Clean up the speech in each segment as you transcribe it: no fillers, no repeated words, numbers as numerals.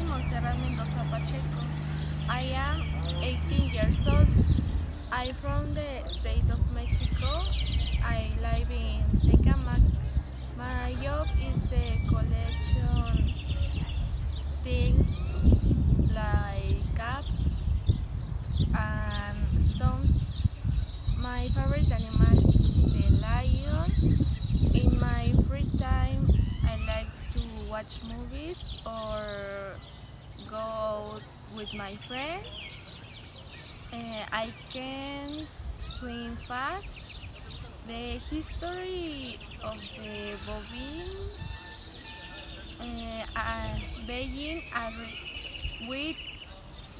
Montserrat Mendoza Pacheco. I am 18 years old. I'm from the state of Mexico. I live in Tecamac. My job is the collection things like caps and stones. My favorite animal is the lion. In my free time, I like to watch movies or go out with my friends. I can swim fast. The history of the bovines, Beijing wheat,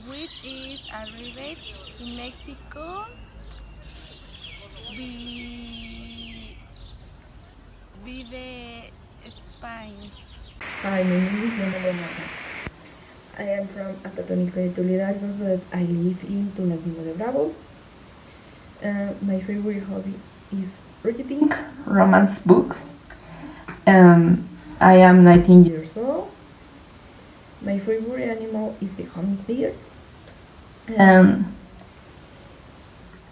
wheat is arrived in Mexico by, by the Spanish. Hi, my name is Lena Bonata. I am from Atatónico de Toledo, but I live in Tulancingo de Bravo. My favorite hobby is reading romance books. I am 19 years old. My favorite animal is the hummingbird. Um,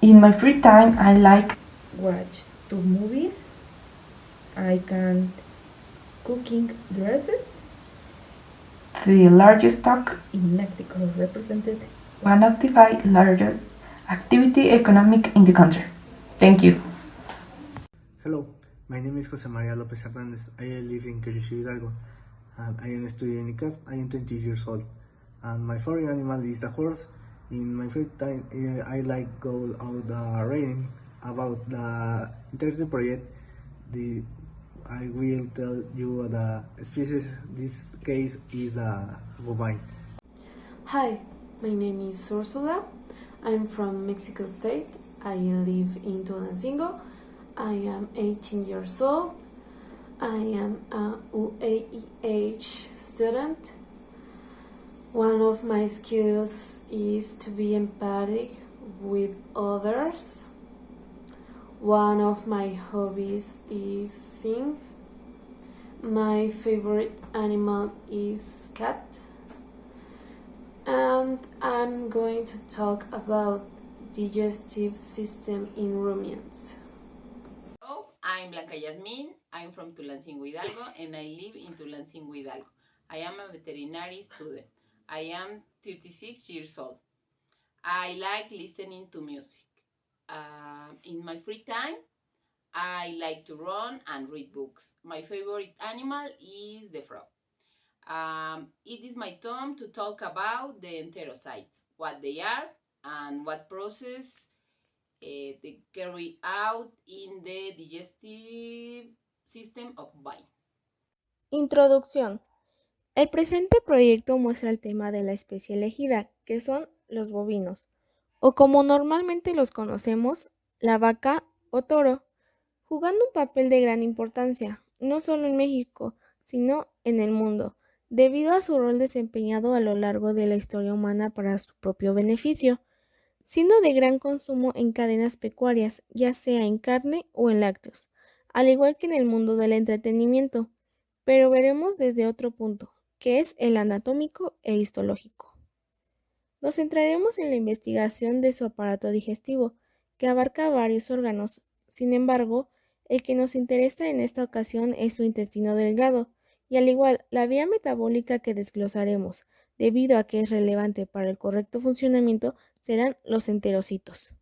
in my free time, I like watch two movies. I can cooking dresses. The largest stock in Mexico represented one of the five largest activity economic in the country. Thank you. Hello, my name is Jose Maria Lopez Hernandez. I live in Querétaro, Hidalgo, and I am studying ICAF. I am 20 years old, and my favorite animal is the horse. In my free time, I like go out reading about the internet project. I will tell you the species. This case is the bovine. Hi, my name is Ursula. I'm from Mexico State. I live in Tulancingo. I am 18 years old. I am a UAEH student. One of my skills is to be empathic with others. One of my hobbies is sing. My favorite animal is cat. And I'm going to talk about digestive system in ruminants. Hello, I'm Blanca Yasmin. I'm from Tulancingo Hidalgo and I live in Tulancingo Hidalgo. I am a veterinary student. I am 36 years old. I like listening to music. In my free time, I like to run and read books. My favorite animal is the frog. It is my turn to talk about the enterocytes, what they are, and what process they carry out in the digestive system of bile. Introducción. El presente proyecto muestra el tema de la especie elegida, que son los bovinos, o como normalmente los conocemos, la vaca o toro, jugando un papel de gran importancia, no solo en México, sino en el mundo, debido a su rol desempeñado a lo largo de la historia humana para su propio beneficio, siendo de gran consumo en cadenas pecuarias, ya sea en carne o en lácteos, al igual que en el mundo del entretenimiento, pero veremos desde otro punto, que es el anatómico e histológico. Nos centraremos en la investigación de su aparato digestivo, que abarca varios órganos. Sin embargo, el que nos interesa en esta ocasión es su intestino delgado, y al igual la vía metabólica que desglosaremos, debido a que es relevante para el correcto funcionamiento, serán los enterocitos.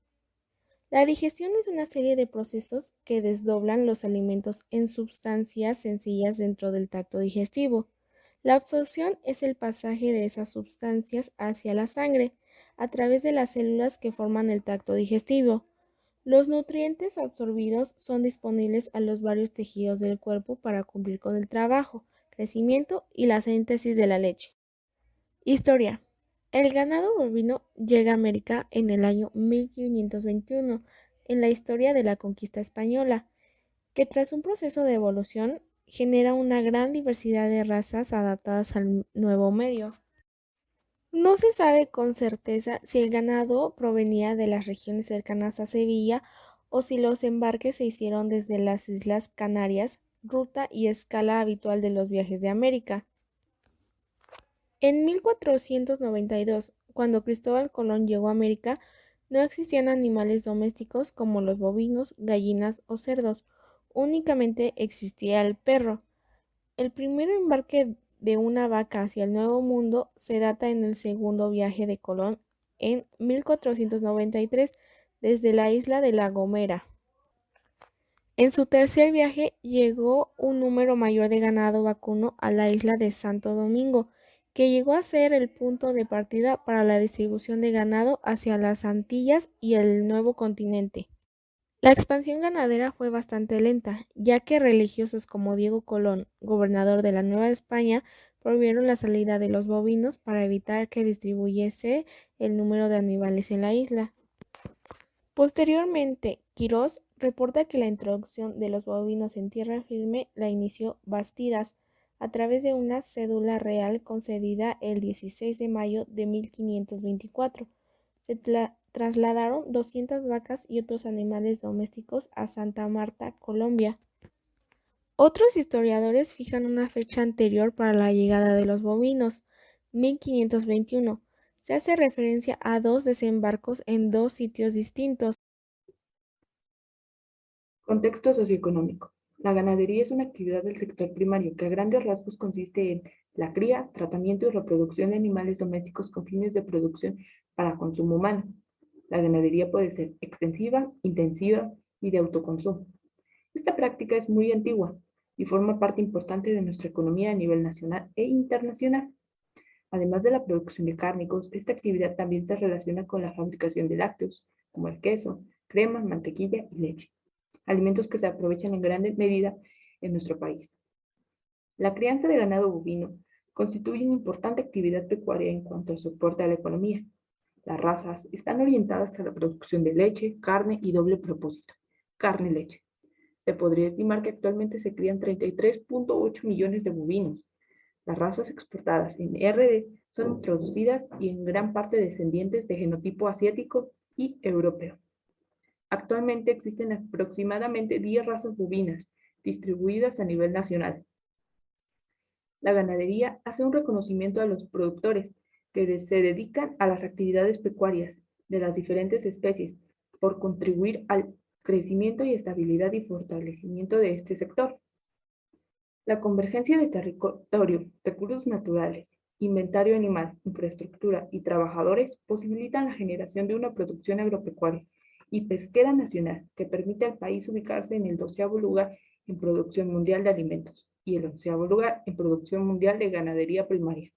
La digestión es una serie de procesos que desdoblan los alimentos en sustancias sencillas dentro del tracto digestivo. La absorción es el pasaje de esas sustancias hacia la sangre, a través de las células que forman el tracto digestivo. Los nutrientes absorbidos son disponibles a los varios tejidos del cuerpo para cumplir con el trabajo, crecimiento y la síntesis de la leche. Historia. El ganado bovino llega a América en el año 1521, en la historia de la conquista española, que tras un proceso de evolución genera una gran diversidad de razas adaptadas al nuevo medio. No se sabe con certeza si el ganado provenía de las regiones cercanas a Sevilla o si los embarques se hicieron desde las Islas Canarias, ruta y escala habitual de los viajes de América. En 1492, cuando Cristóbal Colón llegó a América, no existían animales domésticos como los bovinos, gallinas o cerdos, únicamente existía el perro. El primer embarque de una vaca hacia el Nuevo Mundo se data en el segundo viaje de Colón en 1493 desde la isla de La Gomera. En su tercer viaje llegó un número mayor de ganado vacuno a la isla de Santo Domingo, que llegó a ser el punto de partida para la distribución de ganado hacia las Antillas y el nuevo continente. La expansión ganadera fue bastante lenta, ya que religiosos como Diego Colón, gobernador de la Nueva España, prohibieron la salida de los bovinos para evitar que distribuyese el número de animales en la isla. Posteriormente, Quirós reporta que la introducción de los bovinos en tierra firme la inició Bastidas a través de una cédula real concedida el 16 de mayo de 1524. Se trasladaron 200 vacas y otros animales domésticos a Santa Marta, Colombia. Otros historiadores fijan una fecha anterior para la llegada de los bovinos, 1521. Se hace referencia a 2 desembarcos en 2 sitios distintos. Contexto socioeconómico. La ganadería es una actividad del sector primario que a grandes rasgos consiste en la cría, tratamiento y reproducción de animales domésticos con fines de producción para consumo humano. La ganadería puede ser extensiva, intensiva y de autoconsumo. Esta práctica es muy antigua y forma parte importante de nuestra economía a nivel nacional e internacional. Además de la producción de cárnicos, esta actividad también se relaciona con la fabricación de lácteos, como el queso, crema, mantequilla y leche, alimentos que se aprovechan en gran medida en nuestro país. La crianza de ganado bovino constituye una importante actividad pecuaria en cuanto a soporte a la economía. Las razas están orientadas a la producción de leche, carne y doble propósito, carne y leche. Se podría estimar que actualmente se crían 33.8 millones de bovinos. Las razas exportadas en RD son introducidas y en gran parte descendientes de genotipo asiático y europeo. Actualmente existen aproximadamente 10 razas bovinas distribuidas a nivel nacional. La ganadería hace un reconocimiento a los productores que se dedican a las actividades pecuarias de las diferentes especies por contribuir al crecimiento y estabilidad y fortalecimiento de este sector. La convergencia de territorio, recursos naturales, inventario animal, infraestructura y trabajadores posibilitan la generación de una producción agropecuaria y pesquera nacional que permite al país ubicarse en el 12º lugar en producción mundial de alimentos y el 11º lugar en producción mundial de ganadería primaria.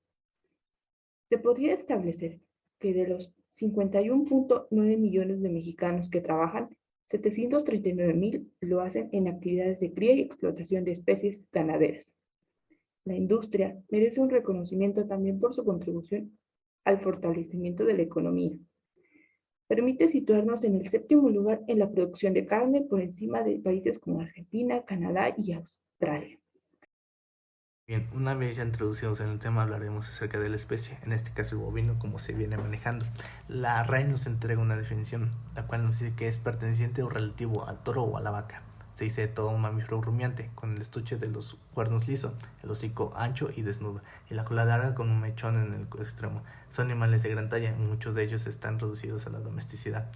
Se podría establecer que de los 51.9 millones de mexicanos que trabajan, 739,000 lo hacen en actividades de cría y explotación de especies ganaderas. La industria merece un reconocimiento también por su contribución al fortalecimiento de la economía. Permite situarnos en el 7º lugar en la producción de carne por encima de países como Argentina, Canadá y Australia. Bien, una vez ya introducidos en el tema hablaremos acerca de la especie, en este caso el bovino, como se viene manejando. La RAE nos entrega una definición, la cual nos dice que es perteneciente o relativo al toro o a la vaca. Se dice de todo un mamífero rumiante, con el estuche de los cuernos liso, el hocico ancho y desnudo, y la cola larga con un mechón en el extremo. Son animales de gran talla, muchos de ellos están reducidos a la domesticidad.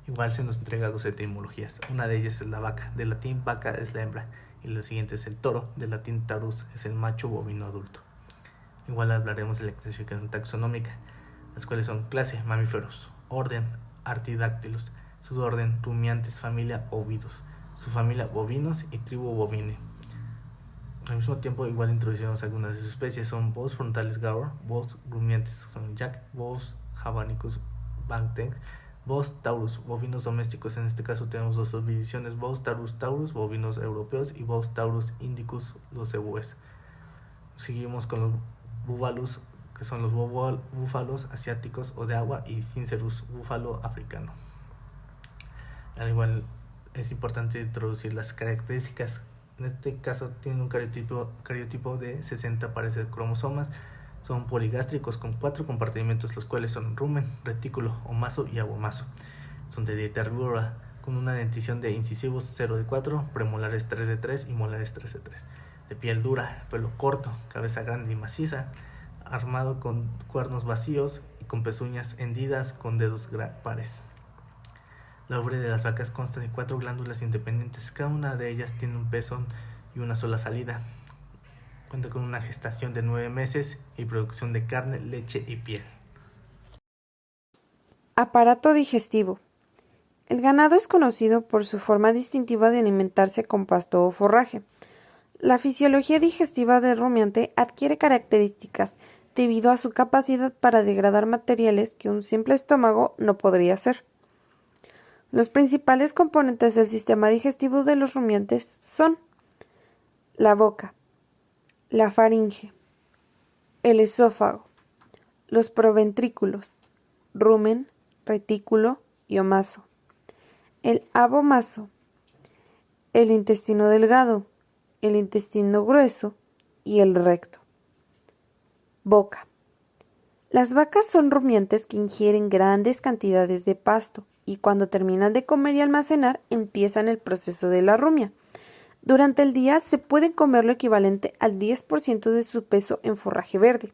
Igual se nos entrega 2 etimologías, una de ellas es la vaca, del latín vaca es la hembra, y lo siguiente es el toro, del latín taurus, es el macho bovino adulto. Igual hablaremos de la clasificación taxonómica, las cuales son clase, mamíferos, orden, artidáctilos, suborden, rumiantes, familia, ovidos, subfamilia, bovinos y tribu bovine. Al mismo tiempo, igual introducimos algunas de sus especies, son bos frontales gaur, bos rumiantes, son jack, bos javanicus, banteng, bos taurus, bovinos domésticos. En este caso tenemos 2 subdivisiones, bos taurus taurus, bovinos europeos, y bos taurus indicus, los cebúes. Seguimos con los búfalos, que son los búfalos asiáticos o de agua, y Cincerus, búfalo africano. Al igual es importante introducir las características. En este caso tiene un cariotipo de 60 pares de cromosomas. Son poligástricos con 4 compartimentos, los cuales son rumen, retículo, omaso y abomaso. Son de dieta herbívora, con una dentición de incisivos 0 de 4, premolares 3 de 3 y molares 3 de 3. De piel dura, pelo corto, cabeza grande y maciza, armado con cuernos vacíos y con pezuñas hendidas con dedos pares. La ubre de las vacas consta de 4 glándulas independientes, cada una de ellas tiene un pezón y una sola salida. Cuenta con una gestación de 9 meses y producción de carne, leche y piel. Aparato digestivo. El ganado es conocido por su forma distintiva de alimentarse con pasto o forraje. La fisiología digestiva del rumiante adquiere características debido a su capacidad para degradar materiales que un simple estómago no podría hacer. Los principales componentes del sistema digestivo de los rumiantes son la boca, la faringe, el esófago, los proventrículos, rumen, retículo y omaso, el abomaso, el intestino delgado, el intestino grueso y el recto. Boca. Las vacas son rumiantes que ingieren grandes cantidades de pasto y cuando terminan de comer y almacenar empiezan el proceso de la rumia. Durante el día se pueden comer lo equivalente al 10% de su peso en forraje verde.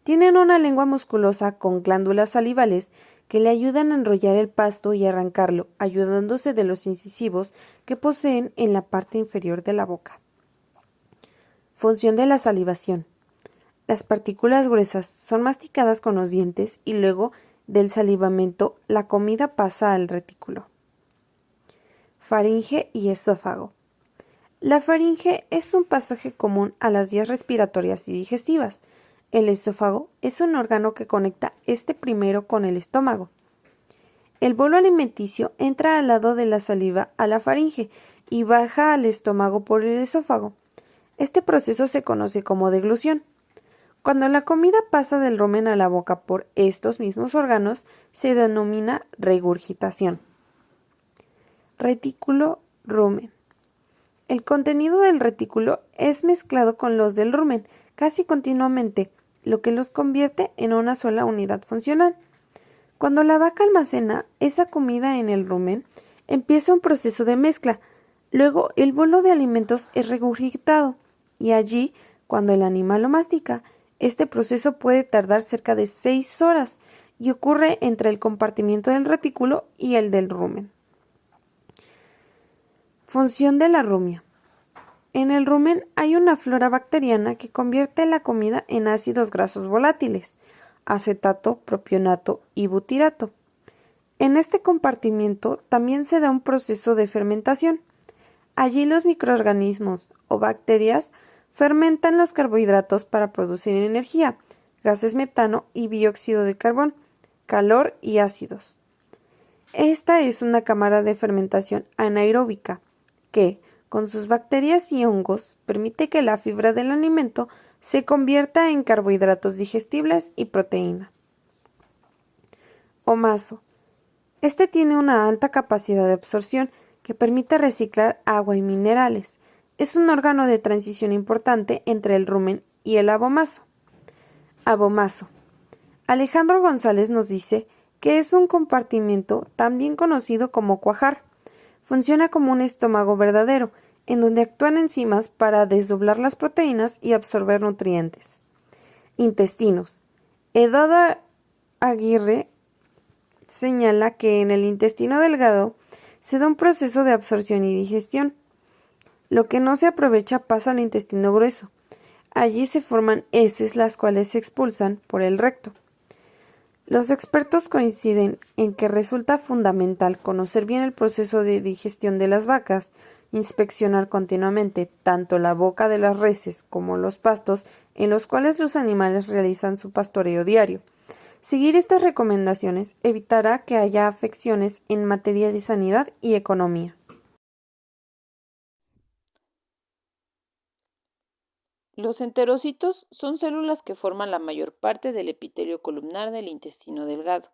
Tienen una lengua musculosa con glándulas salivales que le ayudan a enrollar el pasto y arrancarlo, ayudándose de los incisivos que poseen en la parte inferior de la boca. Función de la salivación. Las partículas gruesas son masticadas con los dientes y luego del salivamiento la comida pasa al retículo. Faringe y esófago. La faringe es un pasaje común a las vías respiratorias y digestivas. El esófago es un órgano que conecta este primero con el estómago. El bolo alimenticio entra al lado de la saliva a la faringe y baja al estómago por el esófago. Este proceso se conoce como deglución. Cuando la comida pasa del rumen a la boca por estos mismos órganos, se denomina regurgitación. Retículo rumen. El contenido del retículo es mezclado con los del rumen casi continuamente, lo que los convierte en una sola unidad funcional. Cuando la vaca almacena esa comida en el rumen, empieza un proceso de mezcla. Luego el bolo de alimentos es regurgitado y allí, cuando el animal lo mastica, este proceso puede tardar cerca de 6 horas y ocurre entre el compartimiento del retículo y el del rumen. Función de la rumia. En el rumen hay una flora bacteriana que convierte la comida en ácidos grasos volátiles, acetato, propionato y butirato. En este compartimiento también se da un proceso de fermentación. Allí los microorganismos o bacterias fermentan los carbohidratos para producir energía, gases metano y dióxido de carbón, calor y ácidos. Esta es una cámara de fermentación anaeróbica que, con sus bacterias y hongos, permite que la fibra del alimento se convierta en carbohidratos digestibles y proteína. Omaso. Este tiene una alta capacidad de absorción que permite reciclar agua y minerales. Es un órgano de transición importante entre el rumen y el abomaso. Abomaso. Alejandro González nos dice que es un compartimento también conocido como cuajar. Funciona como un estómago verdadero, en donde actúan enzimas para desdoblar las proteínas y absorber nutrientes. Intestinos. Eduardo Aguirre señala que en el intestino delgado se da un proceso de absorción y digestión. Lo que no se aprovecha pasa al intestino grueso. Allí se forman heces las cuales se expulsan por el recto. Los expertos coinciden en que resulta fundamental conocer bien el proceso de digestión de las vacas, inspeccionar continuamente tanto la boca de las reses como los pastos en los cuales los animales realizan su pastoreo diario. Seguir estas recomendaciones evitará que haya afecciones en materia de sanidad y economía. Los enterocitos son células que forman la mayor parte del epitelio columnar del intestino delgado.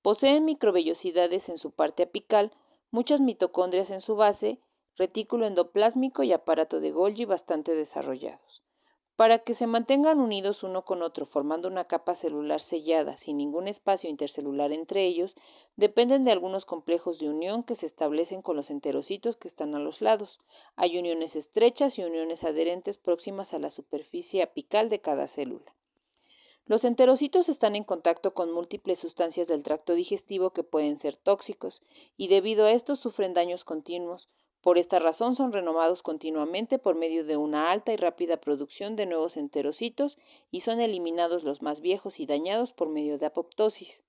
Poseen microvellosidades en su parte apical, muchas mitocondrias en su base, retículo endoplásmico y aparato de Golgi bastante desarrollados. Para que se mantengan unidos uno con otro formando una capa celular sellada sin ningún espacio intercelular entre ellos, dependen de algunos complejos de unión que se establecen con los enterocitos que están a los lados. Hay uniones estrechas y uniones adherentes próximas a la superficie apical de cada célula. Los enterocitos están en contacto con múltiples sustancias del tracto digestivo que pueden ser tóxicos, y debido a esto sufren daños continuos. Por esta razón son renovados continuamente por medio de una alta y rápida producción de nuevos enterocitos y son eliminados los más viejos y dañados por medio de apoptosis.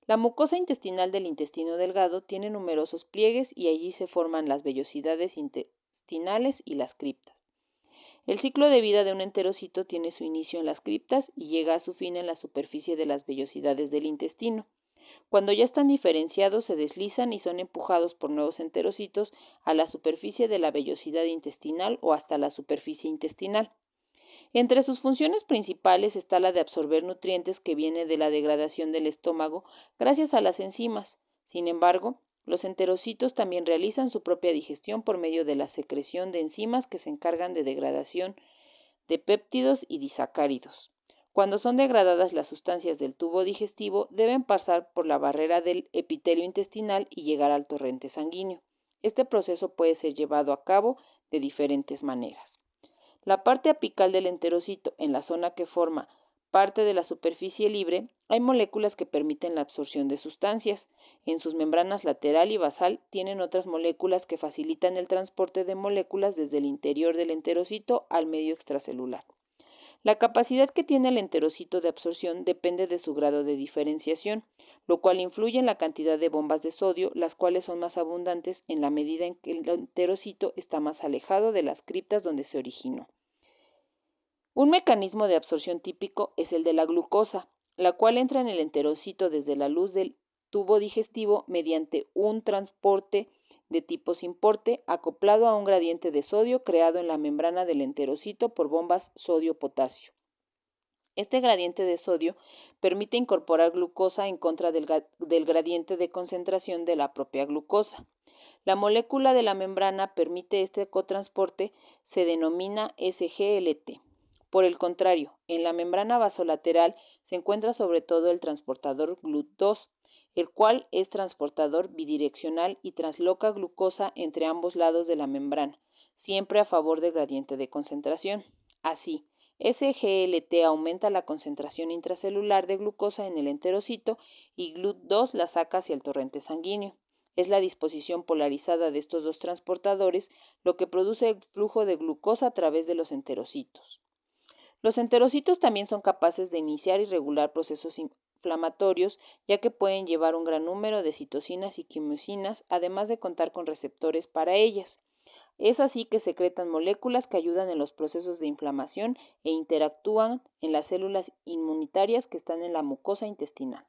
La mucosa intestinal del intestino delgado tiene numerosos pliegues y allí se forman las vellosidades intestinales y las criptas. El ciclo de vida de un enterocito tiene su inicio en las criptas y llega a su fin en la superficie de las vellosidades del intestino. Cuando ya están diferenciados, se deslizan y son empujados por nuevos enterocitos a la superficie de la vellosidad intestinal o hasta la superficie intestinal. Entre sus funciones principales está la de absorber nutrientes que viene de la degradación del estómago gracias a las enzimas. Sin embargo, los enterocitos también realizan su propia digestión por medio de la secreción de enzimas que se encargan de degradación de péptidos y disacáridos. Cuando son degradadas las sustancias del tubo digestivo, deben pasar por la barrera del epitelio intestinal y llegar al torrente sanguíneo. Este proceso puede ser llevado a cabo de diferentes maneras. La parte apical del enterocito, en la zona que forma parte de la superficie libre, hay moléculas que permiten la absorción de sustancias. En sus membranas lateral y basal tienen otras moléculas que facilitan el transporte de moléculas desde el interior del enterocito al medio extracelular. La capacidad que tiene el enterocito de absorción depende de su grado de diferenciación, lo cual influye en la cantidad de bombas de sodio, las cuales son más abundantes en la medida en que el enterocito está más alejado de las criptas donde se originó. Un mecanismo de absorción típico es el de la glucosa, la cual entra en el enterocito desde la luz del tubo digestivo mediante un transporte de tipo sin-porte acoplado a un gradiente de sodio creado en la membrana del enterocito por bombas sodio-potasio. Este gradiente de sodio permite incorporar glucosa en contra del gradiente de concentración de la propia glucosa. La molécula de la membrana permite este cotransporte, se denomina SGLT. Por el contrario, en la membrana vasolateral se encuentra sobre todo el transportador GLUT2, el cual es transportador bidireccional y transloca glucosa entre ambos lados de la membrana, siempre a favor del gradiente de concentración. Así, SGLT aumenta la concentración intracelular de glucosa en el enterocito y GLUT2 la saca hacia el torrente sanguíneo. Es la disposición polarizada de estos dos transportadores lo que produce el flujo de glucosa a través de los enterocitos. Los enterocitos también son capaces de iniciar y regular procesos inflamatorios, ya que pueden llevar un gran número de citocinas y quimiosinas, además de contar con receptores para ellas. Es así que secretan moléculas que ayudan en los procesos de inflamación e interactúan en las células inmunitarias que están en la mucosa intestinal.